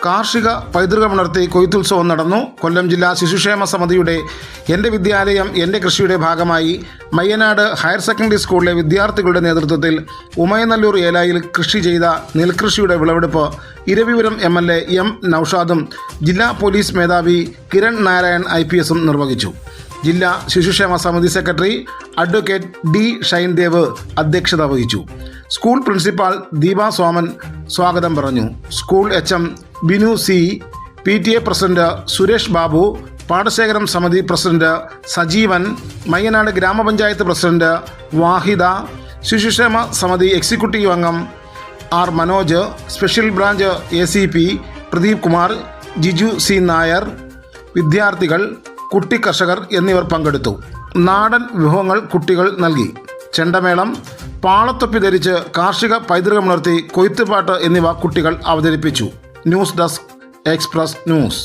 കാർഷിക പൈതൃകമുണർത്തി കൊയ്ത്തുത്സവം നടന്നു. കൊല്ലം ജില്ലാ ശിശുക്ഷേമ സമിതിയുടെ എൻ്റെ വിദ്യാലയം എൻ്റെ കൃഷിയുടെ ഭാഗമായി മയ്യനാട് ഹയർ സെക്കൻഡറി സ്കൂളിലെ വിദ്യാർത്ഥികളുടെ നേതൃത്വത്തിൽ ഉമയനല്ലൂർ ഏലായിൽ കൃഷി ചെയ്ത നെൽകൃഷിയുടെ വിളവെടുപ്പ് ഇരവിപുരം MLA M. നൌഷാദും ജില്ലാ പോലീസ് മേധാവി കിരൺ നാരായൺ IPS നിർവഹിച്ചു. ജില്ലാ ശിശുക്ഷേമ സമിതി സെക്രട്ടറി അഡ്വക്കേറ്റ് D. ഷൈൻദേവ് അധ്യക്ഷത വഹിച്ചു. സ്കൂൾ പ്രിൻസിപ്പാൾ ദീപ സോമൻ സ്വാഗതം പറഞ്ഞു. School HM Binu C, PTA president Suresh Babu, പാടശേഖരം സമിതി പ്രസിഡന്റ് സജീവൻ, മയ്യനാട് ഗ്രാമപഞ്ചായത്ത് പ്രസിഡന്റ് വാഹിദ, ശിശുക്ഷേമ സമിതി എക്സിക്യൂട്ടീവ് അംഗം R. Manoj, special branch ACP Pradeep Kumar, Jiju C. Nair, വിദ്യാർത്ഥികൾ, കുട്ടി കർഷകർ എന്നിവർ പങ്കെടുത്തു. നാടൻ വിഭവങ്ങൾ കുട്ടികൾ നൽകി. ചെണ്ടമേളം, പാളത്തൊപ്പി ധരിച്ച് കാർഷിക പൈതൃകമുണർത്തി കൊയ്ത്തുപാട്ട് എന്നിവ കുട്ടികൾ അവതരിപ്പിച്ചു. News desk, express news.